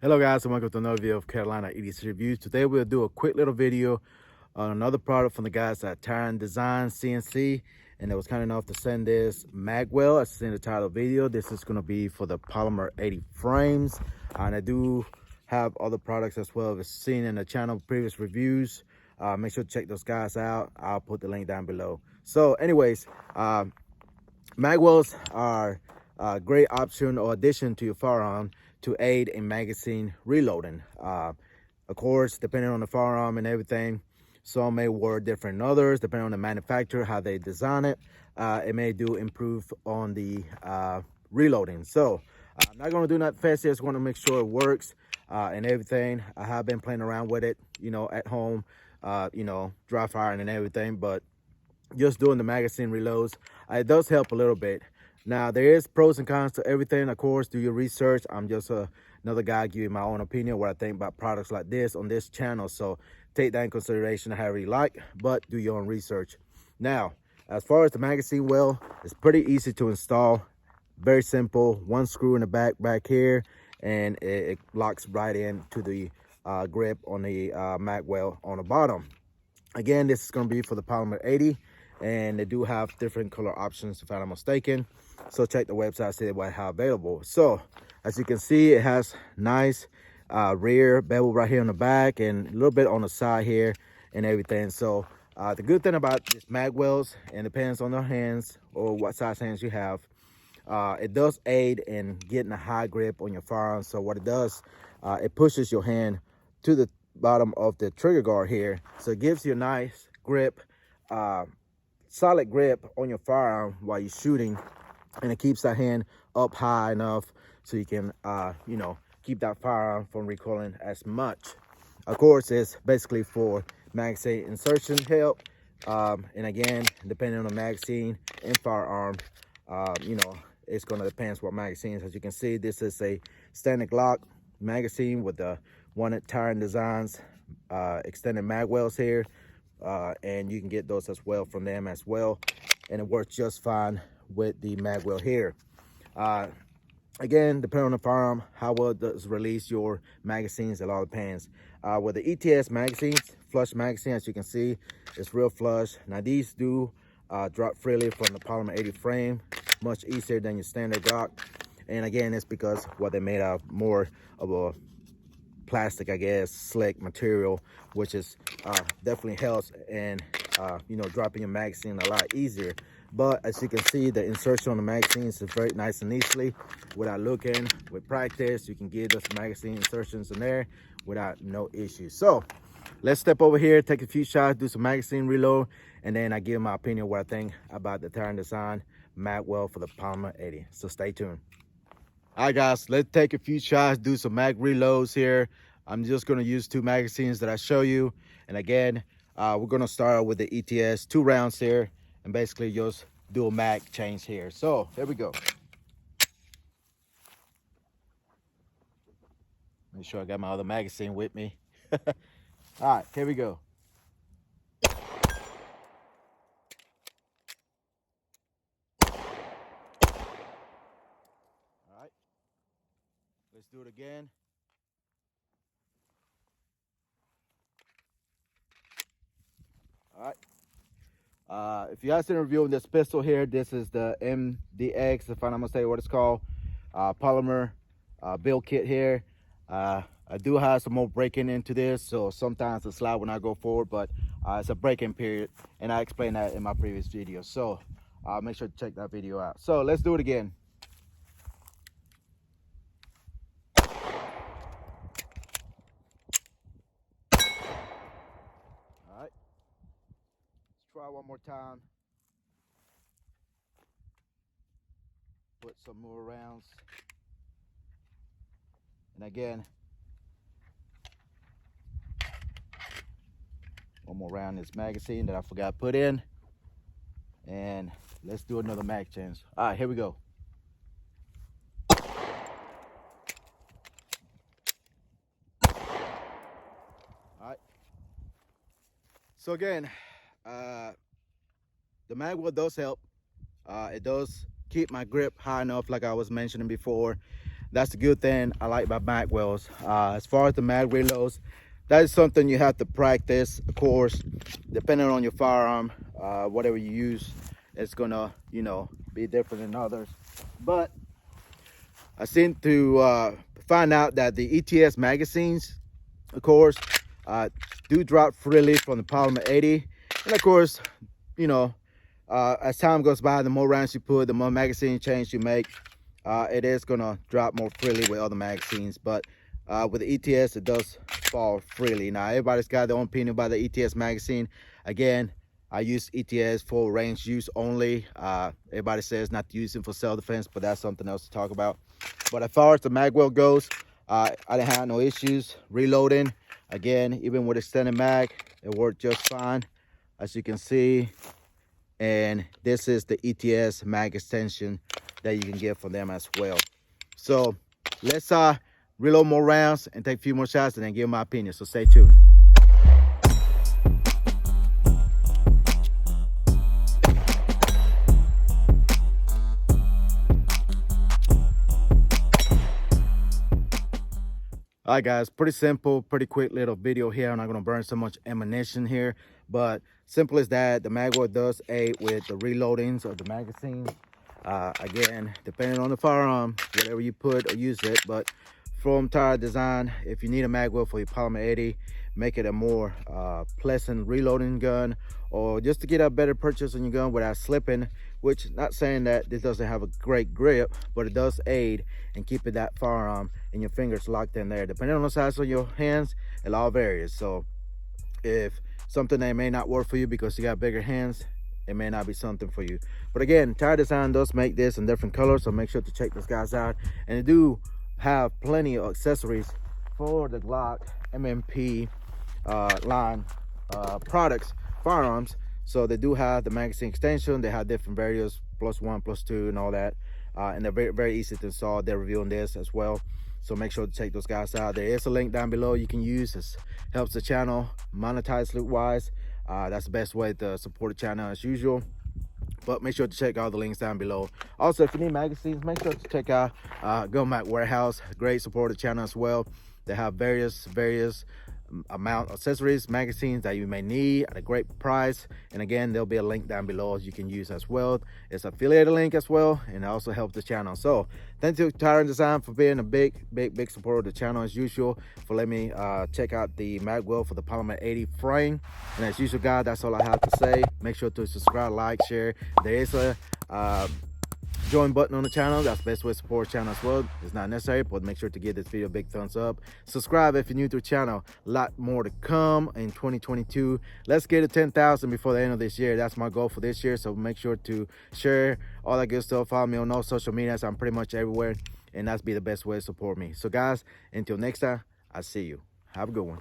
Hello guys, and welcome to another video of Carolina EDC Reviews. Today we'll do a quick little video on another product from the guys at TYRANT Design CNC, and they was kind enough to send this Magwell. As in the title of the video, this is going to be for the Polymer 80 frames, and I do have other products as well as seen in the channel previous reviews. Make sure to check those guys out. I'll put the link down below. So anyways, Magwells are a great option or addition to your firearm to aid in magazine reloading. Of course, depending on the firearm and everything, some may work different than others, depending on the manufacturer, how they design it. It may do improve on the reloading. So I'm not going to do nothing fancy. I just want to make sure it works and everything. I have been playing around with it, at home, dry firing and everything, but just doing the magazine reloads, it does help a little bit. Now, there is pros and cons to everything. Of course, do your research. I'm just another guy giving my own opinion, what I think about products like this on this channel. So take that in consideration however you like, but do your own research. Now, as far as the magazine well, it's pretty easy to install. Very simple. One screw in the back here, and it locks right into the grip on the Magwell on the bottom. Again, this is going to be for the Polymer 80. And they do have different color options if I'm not mistaken. So check the website, see what I have available. So as you can see, it has nice rear bevel right here on the back and a little bit on the side here and everything. So the good thing about this Magwells, and depends on the hands or what size hands you have, it does aid in getting a high grip on your firearm. So what it does, it pushes your hand to the bottom of the trigger guard here. So it gives you a nice grip, solid grip on your firearm while you're shooting, and it keeps that hand up high enough so you can keep that firearm from recoiling as much. Of course, it's basically for magazine insertion help, and again, depending on the magazine and firearm, it's going to depend what magazines. As you can see, this is a standard Glock magazine with the one at TYRANT Designs extended Magwells here. And you can get those as well from them as well, and it works just fine with the Magwell here. Again, depending on the firearm, how well it does release your magazines, it all depends. With the ETS magazines, flush magazine, as you can see, it's real flush. Now these do drop freely from the Polymer 80 frame, much easier than your standard Glock. And again, it's because what they made out more of a plastic, I guess, slick material, which is definitely helps and dropping your magazine a lot easier. But as you can see, the insertion on the magazines is very nice and easily without looking. With practice, you can get those magazine insertions in there without no issue. So let's step over here, take a few shots, do some magazine reload, and then I give my opinion what I think about the TYRANT Design Magwell for the Polymer 80. So stay tuned. All right, guys, let's take a few shots, do some mag reloads here. I'm just going to use two magazines that I show you. And again, we're going to start with the ETS, 2 rounds here, and basically just do a mag change here. So here we go. Make sure I got my other magazine with me. All right, here we go. All right, let's do it again. All right. If you guys didn't review this pistol here, this is the MDX, if I'm not mistaken what it's called, polymer build kit here. I do have some more breaking into this, so sometimes the slide will not go forward, but it's a break-in period, and I explained that in my previous video. So make sure to check that video out. So let's do it again. All right, let's try one more time. Put some more rounds, and again, one more round in this magazine that I forgot to put in, and let's do another mag change. All right, here we go. All right, so again, the Magwell does help. It does keep my grip high enough, like I was mentioning before. That's the good thing I like about Magwells. As far as the mag reloads, that is something you have to practice. Of course, depending on your firearm, whatever you use, it's gonna, you know, be different than others. But I seem to find out that the ETS magazines, of course, do drop freely from the polymer 80. And of course, you know, as time goes by, the more rounds you put, the more magazine change you make, it is gonna drop more freely with other magazines. But with the ETS, it does fall freely. Now, everybody's got their own opinion about the ETS magazine. Again, I use ETS for range use only. Everybody says not to use it for self-defense, but that's something else to talk about. But as far as the Magwell goes, I didn't have no issues reloading. Again, even with extended mag, it worked just fine, as you can see. And this is the ETS mag extension that you can get from them as well. So let's reload more rounds and take a few more shots and then give my opinion. So stay tuned. All right, guys, pretty simple, pretty quick little video here. I'm not going to burn so much ammunition here, but simple as that. The Magwell does aid with the reloadings of the magazines. Again, depending on the firearm, whatever you put or use it, but from TYRANT Design, if you need a Magwell for your polymer 80, make it a more pleasant reloading gun, or just to get a better purchase on your gun without slipping, which not saying that this doesn't have a great grip, but it does aid in keeping that firearm and your fingers locked in there. Depending on the size of your hands, it all varies. So if something that may not work for you because you got bigger hands, it may not be something for you. But again, TYRANT Design does make this in different colors, so make sure to check those guys out. And they do have plenty of accessories for the Glock MMP line products, firearms. So they do have the magazine extension, they have different variants, +1, +2 and all that, and they're very, very easy to install. They're reviewing this as well, so make sure to check those guys out. There is a link down below you can use. It helps the channel monetize loot wise. That's the best way to support the channel as usual. But make sure to check out the links down below. Also, if you need magazines, make sure to check out Glock Magwell Warehouse. Great support the channel as well. They have various amount of accessories, magazines that you may need at a great price. And again, there'll be a link down below you can use as well. It's affiliated link as well, and it also helps the channel. So thank you to TYRANT Design for being a big supporter of the channel as usual, for letting me check out the Magwell for the polymer 80 frame. And as usual, guys, that's all I have to say. Make sure to subscribe, like, share. There is a join button on the channel. That's the best way to support the channel as well. It's not necessary, but make sure to give this video a big thumbs up. Subscribe if you're new to the channel. A lot more to come in 2022. Let's get to 10,000 before the end of this year. That's my goal for this year, so make sure to share all that good stuff. Follow me on all social medias. I'm pretty much everywhere, and that's be the best way to support me. So guys, until next time, I'll see you. Have a good one.